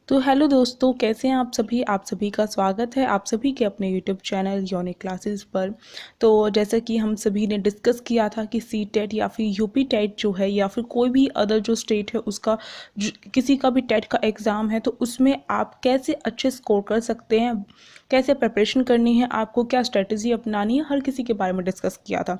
तो हेलो दोस्तों, कैसे हैं आप सभी का स्वागत है आप सभी के अपने यूट्यूब चैनल यूनिक क्लासेस पर। तो जैसा कि हम सभी ने डिस्कस किया था कि सी टेट या फिर यूपी टेट जो है या फिर कोई भी अदर जो स्टेट है उसका किसी का भी टेट का एग्ज़ाम है तो उसमें आप कैसे अच्छे स्कोर कर सकते हैं, कैसे प्रिपरेशन करनी है, आपको क्या स्ट्रेटजी अपनानी है, हर किसी के बारे में डिस्कस किया था।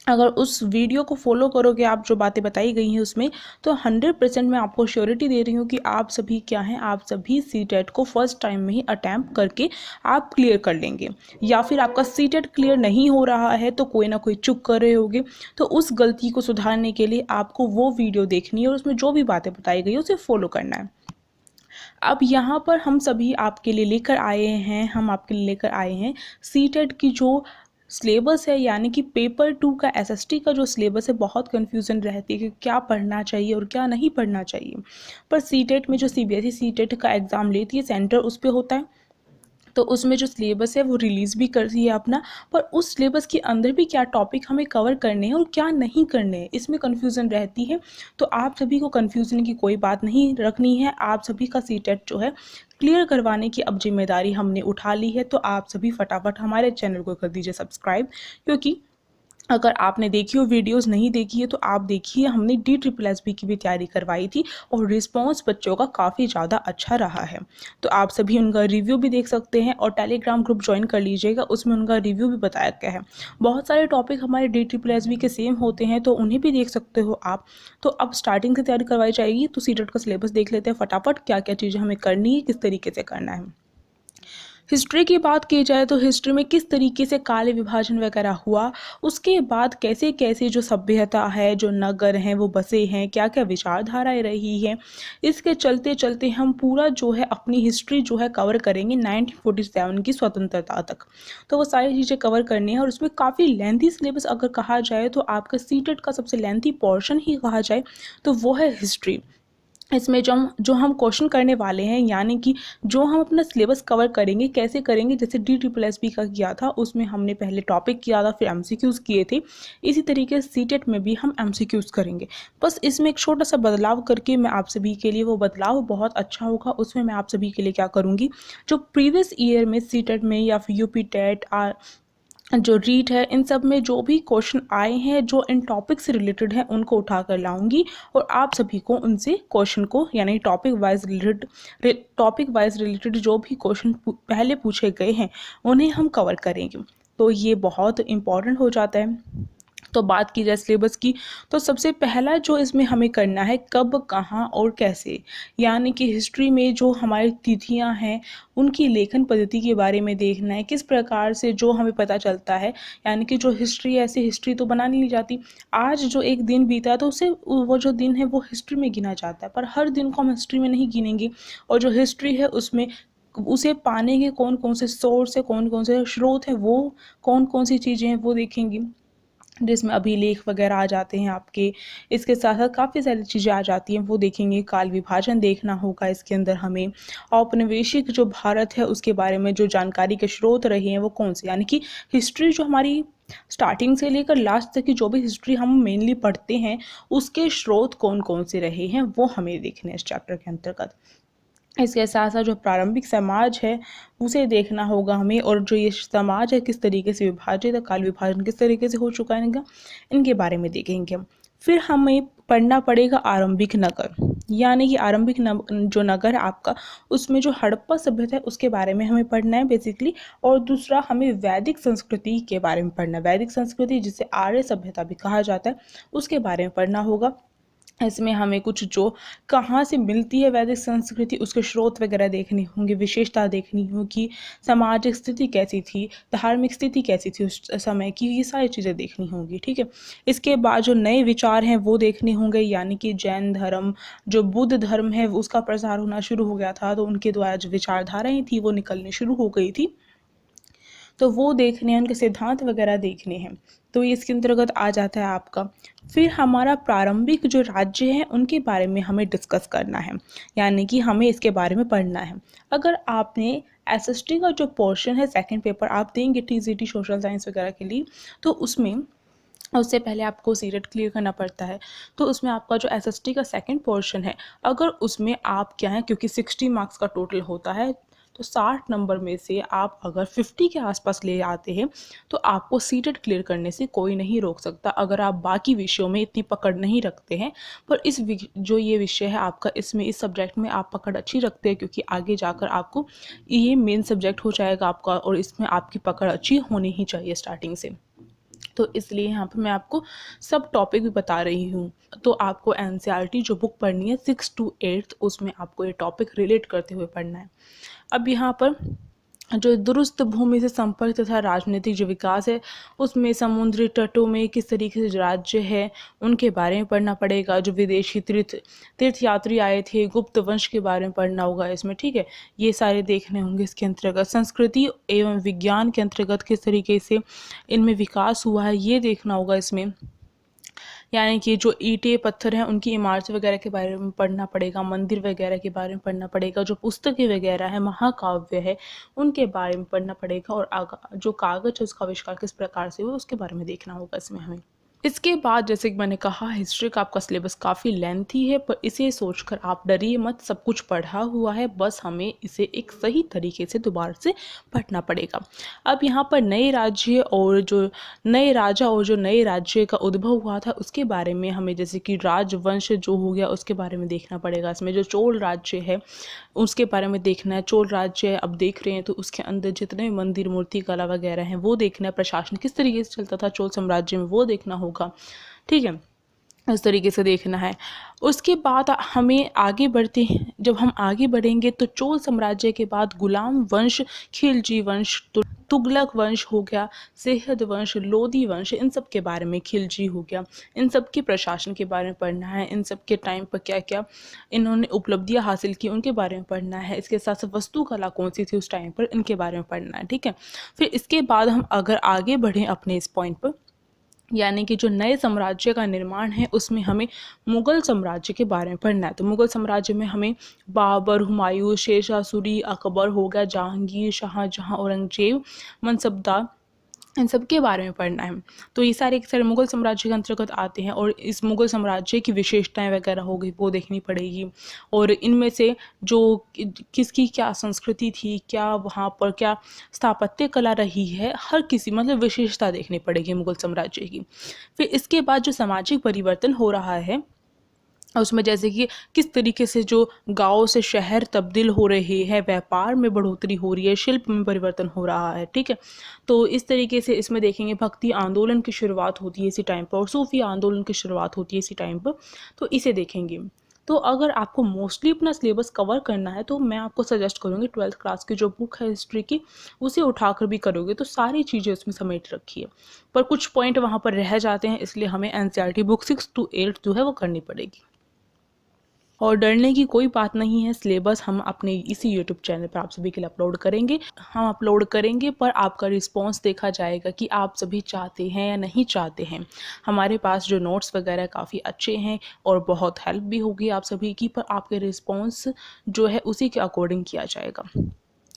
अगर उस वीडियो को फॉलो करोगे आप जो बातें बताई गई हैं उसमें, तो 100% मैं आपको श्योरिटी दे रही हूँ कि आप सभी क्या हैं, आप सभी सी टेट को फर्स्ट टाइम में ही अटैम्प्ट करके आप क्लियर कर लेंगे। या फिर आपका सी टेट क्लियर नहीं हो रहा है तो कोई ना कोई चूक कर रहे होगे, तो उस गलती को सुधारने के लिए आपको वो वीडियो देखनी है और उसमें जो भी बातें बताई गई उसे फॉलो करना है। अब यहाँ पर हम सभी आपके लिए लेकर आए हैं हम आपके लिए लेकर आए हैं सी टेट की जो सिलेबस है, यानी कि पेपर 2 का एसएसटी का जो सिलेबस है। बहुत कन्फ्यूज़न रहती है कि क्या पढ़ना चाहिए और क्या नहीं पढ़ना चाहिए। पर सी टेट में जो सीबीएसई सी टेट का एग्ज़ाम लेती है, सेंटर उस पे होता है, तो उसमें जो सिलेबस है वो रिलीज़ भी कर रही है अपना। पर उस सिलेबस के अंदर भी क्या टॉपिक हमें कवर करने हैं और क्या नहीं करने हैं, इसमें कन्फ्यूज़न रहती है। तो आप सभी को कन्फ्यूज़न की कोई बात नहीं रखनी है। आप सभी का सी टेट जो है क्लियर करवाने की अब जिम्मेदारी हमने उठा ली है। तो आप सभी फटाफट हमारे चैनल को कर दीजिए सब्सक्राइब, क्योंकि अगर आपने देखी हो वीडियोस, नहीं देखी है तो आप देखिए। हमने DSSB की भी तैयारी करवाई थी और रिस्पांस बच्चों का काफ़ी ज़्यादा अच्छा रहा है। तो आप सभी उनका रिव्यू भी देख सकते हैं और टेलीग्राम ग्रुप ज्वाइन कर लीजिएगा, उसमें उनका रिव्यू भी बताया गया है। बहुत सारे टॉपिक हमारे DSSB के सेम होते हैं तो उन्हें भी देख सकते हो आप। तो अब स्टार्टिंग से तैयारी करवाई जाएगी, तो सी टेट का सिलेबस देख लेते हैं फटाफट, क्या क्या चीज़ें हमें करनी है, किस तरीके से करना है। हिस्ट्री की बात की जाए तो हिस्ट्री में किस तरीके से काले विभाजन वगैरह हुआ, उसके बाद कैसे कैसे जो सभ्यता है, जो नगर हैं वो बसे हैं, क्या क्या विचारधाराएं रही हैं, इसके चलते चलते हम पूरा जो है अपनी हिस्ट्री जो है कवर करेंगे 1947 की स्वतंत्रता तक। तो वो सारी चीज़ें कवर करनी है और उसमें काफ़ी लेंथी सिलेबस अगर कहा जाए तो आपका सी टेट का सबसे लेंथी पोर्शन ही कहा जाए तो वो है हिस्ट्री। इसमें जो हम क्वेश्चन करने वाले हैं, यानी कि जो हम अपना सिलेबस कवर करेंगे कैसे करेंगे, जैसे DSSB का किया था उसमें हमने पहले टॉपिक किया था फिर एमसीक्यूज़ किए थे। इसी तरीके से सीटेट में भी हम एमसीक्यूज़ करेंगे। बस इसमें एक छोटा सा बदलाव करके मैं आप सभी के लिए, वो बदलाव बहुत अच्छा होगा। उसमें मैं आप सभी के लिए क्या करूँगी, जो प्रीवियस ईयर में सीटेट में या फिर यूपी टेट जो रीट है, इन सब में जो भी क्वेश्चन आए हैं जो इन टॉपिक से रिलेटेड है उनको उठा कर लाऊंगी और आप सभी को उनसे क्वेश्चन को, यानी टॉपिक वाइज रिलेटेड जो भी क्वेश्चन पहले पूछे गए हैं उन्हें हम कवर करेंगे। तो ये बहुत इम्पॉर्टेंट हो जाता है। तो बात की जाए सिलेबस की, तो सबसे पहला जो इसमें हमें करना है, कब, कहाँ और कैसे। यानी कि हिस्ट्री में जो हमारी तिथियां हैं उनकी लेखन पद्धति के बारे में देखना है, किस प्रकार से जो हमें पता चलता है। यानी कि जो हिस्ट्री, ऐसे हिस्ट्री तो बना नहीं जाती। आज जो एक दिन बीता तो उसे, वो जो दिन है वो हिस्ट्री में गिना जाता है, पर हर दिन को हम हिस्ट्री में नहीं गिनेंगे। और जो हिस्ट्री है उसमें उसे पाने के कौन कौन से सोर्स है, कौन कौन से स्रोत हैं, वो कौन कौन सी चीज़ें हैं वो देखेंगे, जिसमें अभिलेख वगैरह आ जाते हैं आपके। इसके साथ साथ काफ़ी सारी चीज़ें आ जाती हैं वो देखेंगे। काल विभाजन देखना होगा इसके अंदर हमें। औपनिवेशिक जो भारत है उसके बारे में जो जानकारी के स्रोत रहे हैं वो कौन से, यानी कि हिस्ट्री जो हमारी स्टार्टिंग से लेकर लास्ट तक की जो भी हिस्ट्री हम मेनली पढ़ते हैं उसके स्रोत कौन कौन से रहे हैं वो हमें देखने हैं इस चैप्टर के अंतर्गत। इसके साथ साथ जो प्रारंभिक समाज है उसे देखना होगा हमें, और जो ये समाज है किस तरीके से विभाजित है, काल विभाजन किस तरीके से हो चुका है इनका, इनके बारे में देखेंगे हम। फिर हमें पढ़ना पड़ेगा आरंभिक नगर, यानी कि जो नगर है आपका, उसमें जो हड़प्पा सभ्यता है उसके बारे में हमें पढ़ना है बेसिकली। और दूसरा हमें वैदिक संस्कृति के बारे में पढ़ना है। वैदिक संस्कृति जिसे आर्य सभ्यता भी कहा जाता है उसके बारे में पढ़ना होगा। इसमें हमें कुछ जो कहाँ से मिलती है वैदिक संस्कृति, उसके स्रोत वगैरह देखने होंगे, विशेषता देखनी होगी, सामाजिक स्थिति कैसी थी, धार्मिक स्थिति कैसी थी उस समय की, ये सारी चीज़ें देखनी होंगी। ठीक है। इसके बाद जो नए विचार हैं वो देखने होंगे, यानी कि जैन धर्म, जो बुद्ध धर्म है उसका प्रसार होना शुरू हो गया था, तो उनके द्वारा जो विचारधाराएं थी वो निकलनी शुरू हो गई थी, तो वो देखने हैं, उनके सिद्धांत वगैरह देखने हैं। तो ये इसके अंतर्गत आ जाता है आपका। फिर हमारा प्रारंभिक जो राज्य हैं उनके बारे में हमें डिस्कस करना है, यानी कि हमें इसके बारे में पढ़ना है। अगर आपने एसएसटी का जो पोर्शन है, सेकंड पेपर आप देंगे टीजीटी सोशल साइंस वगैरह के लिए, तो उसमें उससे पहले आपको सीटेट क्लियर करना पड़ता है। तो उसमें आपका जो एसएसटी का सेकंड पोर्शन है, अगर उसमें आप क्या है, क्योंकि 60 मार्क्स का टोटल होता है, तो 60 नंबर में से आप अगर 50 के आसपास ले आते हैं तो आपको सीटेट क्लियर करने से कोई नहीं रोक सकता, अगर आप बाकी विषयों में इतनी पकड़ नहीं रखते हैं। पर जो ये विषय है आपका, इसमें इस सब्जेक्ट में आप पकड़ अच्छी रखते हैं, क्योंकि आगे जाकर आपको ये मेन सब्जेक्ट हो जाएगा आपका, और इसमें आपकी पकड़ अच्छी होनी ही चाहिए स्टार्टिंग से। तो इसलिए यहाँ पर मैं आपको सब टॉपिक भी बता रही हूँ। तो आपको एनसीईआरटी जो बुक पढ़नी है 6 to 8, उसमें आपको ये टॉपिक रिलेट करते हुए पढ़ना है। अब यहाँ पर जो दुरुस्त भूमि से संपर्क तथा राजनीतिक जो विकास है, उसमें समुद्री तटों में किस तरीके से राज्य है उनके बारे में पढ़ना पड़ेगा। जो विदेशी तीर्थयात्री आए थे, गुप्त वंश के बारे में पढ़ना होगा इसमें, ठीक है। ये सारे देखने होंगे इसके अंतर्गत। संस्कृति एवं विज्ञान के अंतर्गत किस तरीके से इनमें विकास हुआ है ये देखना होगा इसमें। यानी कि जो ईंटें पत्थर हैं उनकी इमारत वगैरह के बारे में पढ़ना पड़ेगा, मंदिर वगैरह के बारे में पढ़ना पड़ेगा, जो पुस्तकें वगैरह है, महाकाव्य है, उनके बारे में पढ़ना पड़ेगा, और जो कागज है उसका आविष्कार किस प्रकार से हुआ उसके बारे में देखना होगा इसमें हमें। इसके बाद जैसे कि मैंने कहा, हिस्ट्री का आपका सिलेबस काफ़ी लेंथी है, पर इसे सोचकर आप डरिए मत, सब कुछ पढ़ा हुआ है, बस हमें इसे एक सही तरीके से दोबारा से पढ़ना पड़ेगा। अब यहाँ पर नए राज्य और जो नए राजा और जो नए राज्य का उद्भव हुआ था उसके बारे में हमें, जैसे कि राजवंश जो हो गया उसके बारे में देखना पड़ेगा इसमें। जो चोल राज्य है उसके बारे में देखना है। चोल राज्य अब देख रहे हैं तो उसके अंदर जितने भी मंदिर, मूर्ति कला वगैरह हैं वो देखना है। प्रशासन किस तरीके से चलता था चोल साम्राज्य में वो देखना होगा, ठीक है, इस तरीके से देखना है। उसके बाद हमें आगे बढ़ते हैं, जब हम आगे बढ़ेंगे तो चोल साम्राज्य के बाद गुलाम वंश, खिलजी वंश, तुगलक वंश हो गया, सेहद वंश, लोदी वंश, इन सब के बारे में, खिलजी हो गया, इन सब के प्रशासन के बारे में पढ़ना है। इन सब के टाइम पर क्या क्या इन्होंने उपलब्धियां हासिल की उनके बारे में पढ़ना है। इसके साथ साथ वस्तुकला कौन सी थी उस टाइम पर, इनके बारे में पढ़ना है, ठीक है। फिर इसके बाद हम अगर आगे बढ़ें अपने इस पॉइंट पर, यानी कि जो नए साम्राज्य का निर्माण है उसमें हमें मुग़ल साम्राज्य के बारे में पढ़ना है। तो मुग़ल साम्राज्य में हमें बाबर, हुमायूं, शेरशाह सूरी, अकबर हो गया, जहांगीर, शाहजहां, औरंगजेब, मनसबदार, इन सब के बारे में पढ़ना है। तो ये सारे के सारे मुग़ल साम्राज्य के अंतर्गत आते हैं, और इस मुग़ल साम्राज्य की विशेषताएं वगैरह हो गई वो देखनी पड़ेगी, और इनमें से जो किसकी क्या संस्कृति थी, क्या वहाँ पर क्या स्थापत्य कला रही है, हर किसी मतलब विशेषता देखनी पड़ेगी मुग़ल साम्राज्य की। फिर इसके बाद जो सामाजिक परिवर्तन हो रहा है उसमें, जैसे कि किस तरीके से जो गांव से शहर तब्दील हो रहे हैं, व्यापार में बढ़ोतरी हो रही है, शिल्प में परिवर्तन हो रहा है, ठीक है। तो इस तरीके से इसमें देखेंगे भक्ति आंदोलन की शुरुआत होती है इसी टाइम पर, और सूफी आंदोलन की शुरुआत होती है इसी टाइम पर, तो इसे देखेंगे। तो अगर आपको मोस्टली अपना सिलेबस कवर करना है तो मैं आपको सजेस्ट करूँगी 12th क्लास की जो बुक है हिस्ट्री की, उसे उठाकर भी करोगे तो सारी चीज़ें उसमें समेट रखी है। पर कुछ पॉइंट वहाँ पर रह जाते हैं, इसलिए हमें एनसीईआरटी बुक 6 to 8 जो है वो करनी पड़ेगी। और डरने की कोई बात नहीं है, सिलेबस हम अपने इसी यूट्यूब चैनल पर आप सभी के लिए अपलोड करेंगे, पर आपका रिस्पांस देखा जाएगा कि आप सभी चाहते हैं या नहीं चाहते हैं। हमारे पास जो नोट्स वगैरह काफ़ी अच्छे हैं और बहुत हेल्प भी होगी आप सभी की, पर आपके रिस्पांस जो है उसी के अकॉर्डिंग किया जाएगा।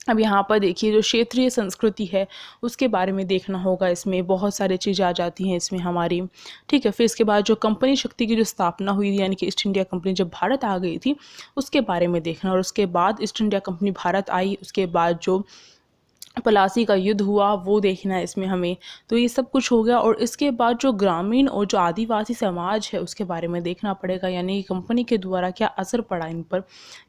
अब यहाँ पर देखिए जो क्षेत्रीय संस्कृति है उसके बारे में देखना होगा, इसमें बहुत सारी चीज़ें आ जाती हैं इसमें हमारी, ठीक है। फिर इसके बाद जो कंपनी शक्ति की जो स्थापना हुई थी, यानी कि ईस्ट इंडिया कंपनी जब भारत आ गई थी उसके बारे में देखना, और उसके बाद ईस्ट इंडिया कंपनी भारत आई, उसके बाद जो पलासी का युद्ध हुआ वो देखना है इसमें हमें। तो ये सब कुछ हो गया, और इसके बाद जो ग्रामीण और जो आदिवासी समाज है उसके बारे में देखना पड़ेगा, यानी कि कंपनी के द्वारा क्या असर पड़ा इन पर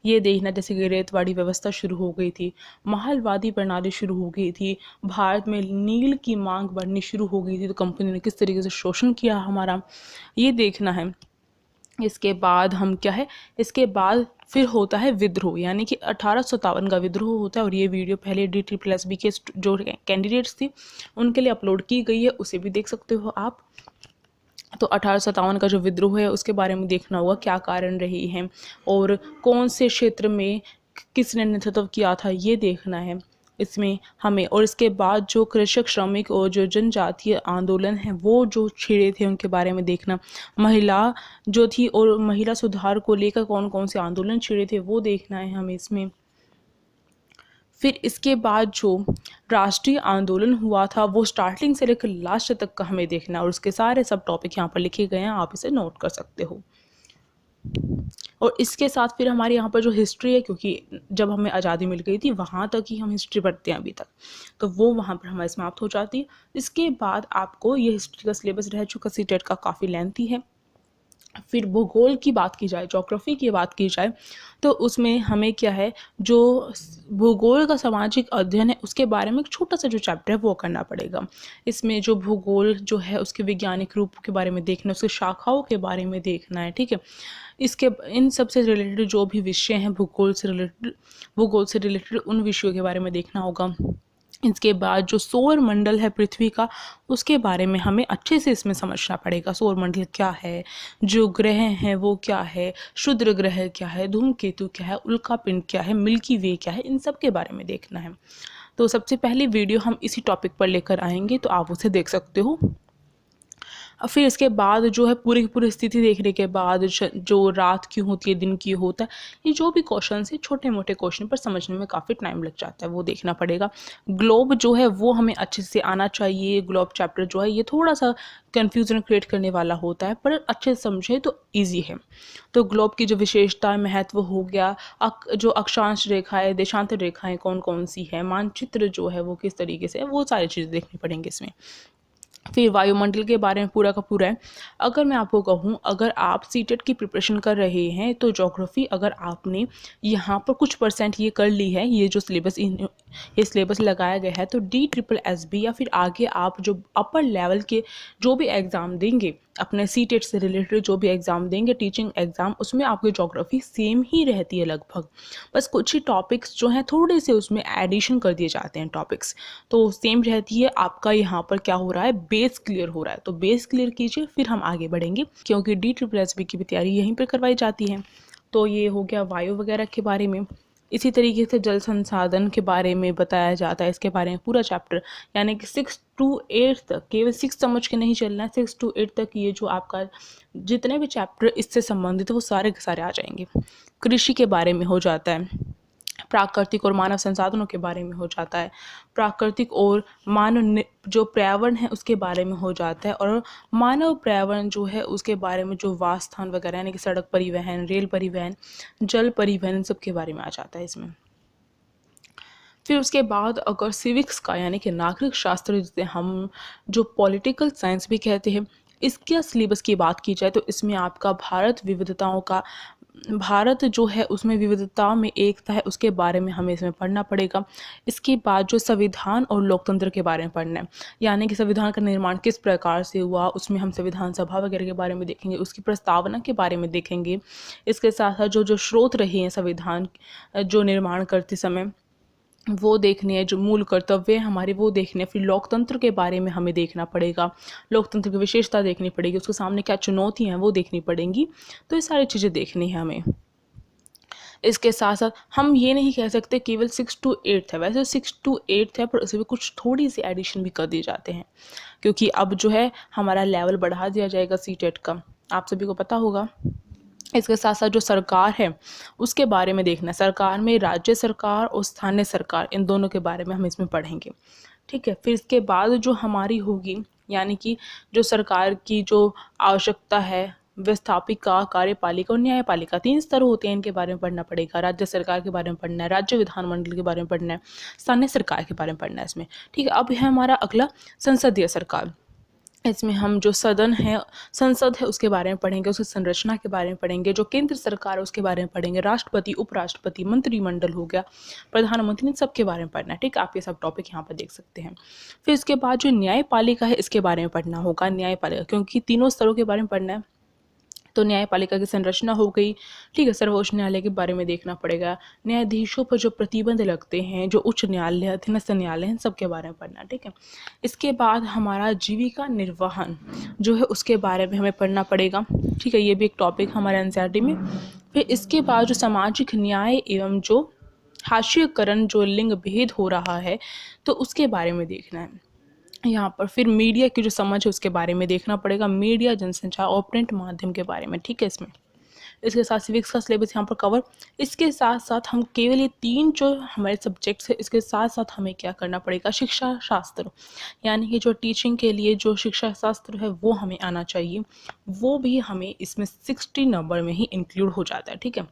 ये देखना। जैसे कि रेतवाड़ी व्यवस्था शुरू हो गई थी, महलवादी प्रणाली शुरू हो गई थी, भारत में नील की मांग बढ़नी शुरू हो गई थी, तो कंपनी ने किस तरीके से शोषण किया हमारा, ये देखना है। इसके बाद हम क्या है, इसके बाद फिर होता है विद्रोह, यानी कि 1857 का विद्रोह होता है, और ये वीडियो पहले DSSB के जो कैंडिडेट्स थे उनके लिए अपलोड की गई है, उसे भी देख सकते हो आप। तो 1857 का जो विद्रोह है उसके बारे में देखना होगा, क्या कारण रही हैं और कौन से क्षेत्र में किसने नेतृत्व किया था, ये देखना है इसमें हमें। और इसके बाद जो कृषक, श्रमिक और जो जनजातीय आंदोलन है वो जो छिड़े थे उनके बारे में देखना, महिला जो थी और महिला सुधार को लेकर कौन कौन से आंदोलन छिड़े थे वो देखना है हमें इसमें। फिर इसके बाद जो राष्ट्रीय आंदोलन हुआ था वो स्टार्टिंग से लेकर लास्ट तक का हमें देखना है, और उसके सारे सब टॉपिक यहाँ पर लिखे गए हैं, आप इसे नोट कर सकते हो। और इसके साथ फिर हमारे यहाँ पर जो हिस्ट्री है, क्योंकि जब हमें आज़ादी मिल गई थी वहाँ तक ही हम हिस्ट्री पढ़ते हैं अभी तक, तो वो वहाँ पर हमारी समाप्त हो जाती है। इसके बाद आपको ये हिस्ट्री का सिलेबस रह चुका सीटेट का, काफ़ी लेंथी है। फिर भूगोल की बात की जाए, ज्योग्राफी की बात की जाए, तो उसमें हमें क्या है, जो भूगोल का सामाजिक अध्ययन है उसके बारे में एक छोटा सा जो चैप्टर है वो करना पड़ेगा। इसमें जो भूगोल जो है उसके वैज्ञानिक रूप के बारे में देखना, उसकी शाखाओं के बारे में देखना है, ठीक है। इसके इन सब से रिलेटेड जो भी विषय हैं भूगोल से रिलेटेड उन विषयों के बारे में देखना होगा। इसके बाद जो सौर मंडल है पृथ्वी का, उसके बारे में हमें अच्छे से इसमें समझना पड़ेगा। सौर मंडल क्या है, जो ग्रह हैं वो क्या है, क्षुद्र ग्रह क्या है, धूमकेतु क्या है, उल्का पिंड क्या है, मिल्की वे क्या है, इन सब के बारे में देखना है। तो सबसे पहली वीडियो हम इसी टॉपिक पर लेकर आएंगे, तो आप उसे देख सकते हो। और फिर इसके बाद जो है पूरी की पूरी स्थिति देखने के बाद जो रात क्यों होती है, दिन क्यों होता है, ये जो भी क्वेश्चन है छोटे मोटे क्वेश्चन पर समझने में काफ़ी टाइम लग जाता है, वो देखना पड़ेगा। ग्लोब जो है वो हमें अच्छे से आना चाहिए। ग्लोब चैप्टर जो है ये थोड़ा सा कन्फ्यूजन क्रिएट करने वाला होता है, पर अच्छे से समझे तो ईजी है। तो ग्लोब की जो विशेषता महत्व हो गया, जो अक्षांश रेखाएं, देशांतर रेखाएं कौन कौन सी है, मानचित्र जो है वो किस तरीके से है, वो सारी चीज़ें देखनी पड़ेंगी इसमें। फिर वायुमंडल के बारे में पूरा का पूरा है। अगर मैं आपको कहूँ, अगर आप सीटेट की प्रिपरेशन कर रहे हैं तो ज्योग्राफी अगर आपने यहाँ पर कुछ परसेंट ये कर ली है, ये जो ये सिलेबस लगाया गया है, तो DSSB या फिर आगे आप जो अपर लेवल के जो भी एग्ज़ाम देंगे, अपने सीटेट से रिलेटेड जो भी एग्ज़ाम देंगे, टीचिंग एग्ज़ाम, उसमें आपकी ज्योग्राफी सेम ही रहती है लगभग। बस कुछ ही टॉपिक्स जो हैं थोड़े से उसमें एडिशन कर दिए जाते हैं टॉपिक्स, तो सेम रहती है। आपका यहाँ पर क्या हो रहा है, बेस क्लियर हो रहा है, तो बेस क्लियर कीजिए फिर हम आगे बढ़ेंगे, क्योंकि DSSB की भी तैयारी यहीं पर करवाई जाती है। तो ये हो गया वायु वगैरह के बारे में। इसी तरीके से जल संसाधन के बारे में बताया जाता है, इसके बारे में पूरा चैप्टर, यानी कि 6 to 8 तक, केवल 6 समझ के नहीं चलना है, 6 to 8 तक ये जो आपका जितने भी चैप्टर इससे संबंधित है वो सारे के सारे आ जाएंगे। कृषि के बारे में हो जाता है, प्राकृतिक और मानव संसाधनों के बारे में हो जाता है, प्राकृतिक और मानव जो पर्यावरण है उसके बारे में हो जाता है, और मानव पर्यावरण जो है उसके बारे में जो वासस्थान वगैरह, यानी कि सड़क परिवहन, रेल परिवहन, जल परिवहन, सब के बारे में आ जाता है इसमें। फिर उसके बाद अगर सिविक्स का, यानी कि नागरिक शास्त्र जिसे हम जो पॉलिटिकल साइंस भी कहते हैं, इसके सिलेबस की बात की जाए तो इसमें आपका भारत जो है उसमें विविधता में एकता है, उसके बारे में हमें इसमें पढ़ना पड़ेगा। इसके बाद जो संविधान और लोकतंत्र के बारे में पढ़ना है, यानी कि संविधान का निर्माण किस प्रकार से हुआ, उसमें हम संविधान सभा वगैरह के बारे में देखेंगे, उसकी प्रस्तावना के बारे में देखेंगे। इसके साथ साथ जो स्रोत रहे हैं संविधान जो निर्माण करते समय वो देखने हैं, जो मूल कर्तव्य हमारे वो देखने हैं। फिर लोकतंत्र के बारे में हमें देखना पड़ेगा, लोकतंत्र की विशेषता देखनी पड़ेगी, उसके सामने क्या चुनौतियाँ हैं वो देखनी पड़ेंगी। तो ये सारी चीज़ें देखनी है हमें। इसके साथ साथ हम ये नहीं कह सकते केवल 6 to 8 है, वैसे 6 to 8 है, पर उसमें कुछ थोड़ी सी एडिशन भी कर दिए जाते हैं, क्योंकि अब जो है हमारा लेवल बढ़ा दिया जाएगा सीटेट का, आप सभी को पता होगा। इसके साथ साथ जो सरकार है उसके बारे में देखना है, सरकार में राज्य सरकार और स्थानीय सरकार, इन दोनों के बारे में हम इसमें पढ़ेंगे, ठीक है। फिर इसके बाद जो हमारी होगी, यानी कि जो सरकार की जो आवश्यकता है, व्यवस्थापिका, कार्यपालिका और न्यायपालिका, 3 स्तर होते हैं, इनके बारे में पढ़ना पड़ेगा। राज्य सरकार के बारे में पढ़ना है, राज्य विधानमंडल के बारे में पढ़ना है, स्थानीय सरकार के बारे में पढ़ना है इसमें, ठीक है। अब है हमारा अगला संसदीय सरकार। इसमें हम जो सदन है, संसद है, उसके बारे में पढ़ेंगे, उसकी संरचना के बारे में पढ़ेंगे, जो केंद्र सरकार है उसके बारे में पढ़ेंगे, राष्ट्रपति, उपराष्ट्रपति, मंत्रिमंडल हो गया, प्रधानमंत्री, इन सब के बारे में पढ़ना है, ठीक है। आप ये सब टॉपिक यहाँ पर देख सकते हैं। फिर इसके बाद जो न्यायपालिका है इसके बारे में पढ़ना होगा, न्यायपालिका, क्योंकि तीनों स्तरों के बारे में पढ़ना है। तो न्यायपालिका की संरचना हो गई, ठीक है। सर्वोच्च न्यायालय के बारे में देखना पड़ेगा, न्यायाधीशों पर जो प्रतिबंध लगते हैं, जो उच्च न्यायालय, अधीनस्थ न्यायालय हैं, सबके बारे में पढ़ना, ठीक है। इसके बाद हमारा जीविका निर्वहन जो है उसके बारे में हमें पढ़ना पड़ेगा, ठीक है। ये भी एक टॉपिक हमारे NCERT में। फिर इसके बाद जो सामाजिक न्याय एवं जो हाशियकरण, जो लिंग भेद हो रहा है, तो उसके बारे में देखना है यहाँ पर। फिर मीडिया की जो समझ है उसके बारे में देखना पड़ेगा, मीडिया, जनसंचार और प्रिंट माध्यम के बारे में, ठीक है इसमें। इसके साथ सिविक्स का सिलेबस यहाँ पर कवर। इसके साथ साथ हम केवल ये 3 जो हमारे सब्जेक्ट्स हैं, इसके साथ साथ हमें क्या करना पड़ेगा, शिक्षा शास्त्र, यानी कि जो टीचिंग के लिए जो शिक्षा शास्त्र है वो हमें आना चाहिए, वो भी हमें इसमें 60 नंबर में ही इंक्लूड हो जाता है। ठीक है,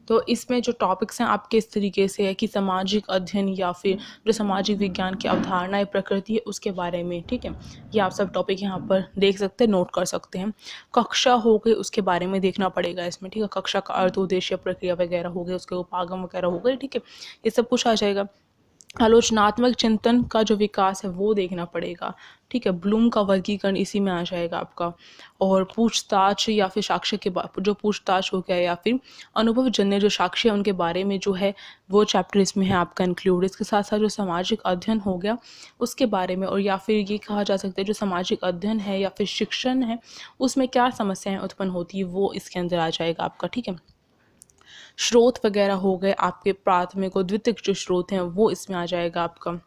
तो इसमें जो टॉपिक्स हैं आपके इस तरीके से है कि सामाजिक अध्ययन या फिर जो सामाजिक विज्ञान की अवधारणाएं प्रकृति है उसके बारे में। ठीक है, ये आप सब टॉपिक यहाँ पर देख सकते हैं, नोट कर सकते हैं। कक्षा हो गई उसके बारे में देखना पड़ेगा इसमें। ठीक है, कक्षा का अर्थ, उद्देश्य, प्रक्रिया वगैरह हो गए, उसके उपागम वगैरह हो गए। ठीक है, ये सब कुछ आ जाएगा। आलोचनात्मक चिंतन का जो विकास है वो देखना पड़ेगा। ठीक है, ब्लूम का वर्गीकरण इसी में आ जाएगा आपका। और पूछताछ या फिर साक्ष्य के जो पूछताछ हो गया या फिर अनुभवजन्य जो साक्ष्य है उनके बारे में जो है वो चैप्टर इसमें है आपका इंक्लूड। इसके साथ साथ जो सामाजिक अध्ययन हो गया उसके बारे में, और या फिर ये कहा जा सकता है जो सामाजिक अध्ययन है या फिर शिक्षण है उसमें क्या समस्याएं उत्पन्न होती है वो इसके अंदर आ जाएगा आपका। ठीक है, स्रोत वगैरह हो गए आपके, प्राथमिक और द्वितीयक जो स्रोत हैं वो इसमें आ जाएगा आपका।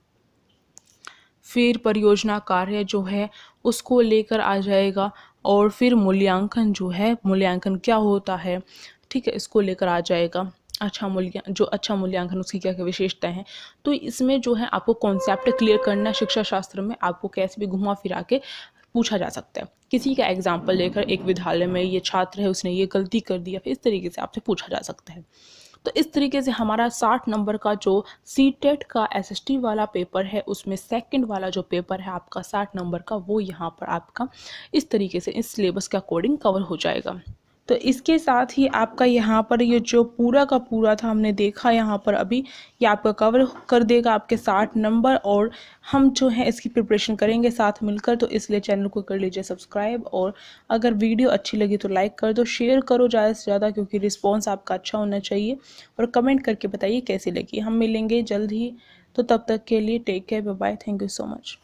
फिर परियोजना कार्य जो है उसको लेकर आ जाएगा, और फिर मूल्यांकन जो है, मूल्यांकन क्या होता है, ठीक है, इसको लेकर आ जाएगा। अच्छा मूल्यांकन उसकी क्या क्या विशेषताएं हैं। तो इसमें जो है आपको कॉन्सेप्ट क्लियर करना है। शिक्षा शास्त्र में आपको कैसे भी घुमा फिरा के पूछा जा सकता है, किसी का एग्जाम्पल लेकर, एक विद्यालय में ये छात्र है उसने ये गलती कर दी, फिर इस तरीके से आपसे पूछा जा सकता है। तो इस तरीके से हमारा 60 नंबर का जो सीटेट का एसएसटी वाला पेपर है उसमें सेकंड वाला जो पेपर है आपका 60 नंबर का, वो यहाँ पर आपका इस तरीके से इस सिलेबस के अकॉर्डिंग कवर हो जाएगा। तो इसके साथ ही आपका यहाँ पर ये जो पूरा का पूरा था हमने देखा यहाँ पर अभी, ये आपका कवर कर देगा आपके 60 नंबर। और हम जो है इसकी प्रिपरेशन करेंगे साथ मिलकर, तो इसलिए चैनल को कर लीजिए सब्सक्राइब। और अगर वीडियो अच्छी लगी तो लाइक कर दो, शेयर करो ज़्यादा से ज़्यादा, क्योंकि रिस्पॉन्स आपका अच्छा होना चाहिए। और कमेंट करके बताइए कैसी लगी। हम मिलेंगे जल्द ही, तो तब तक के लिए take care, bye bye, thank you so much.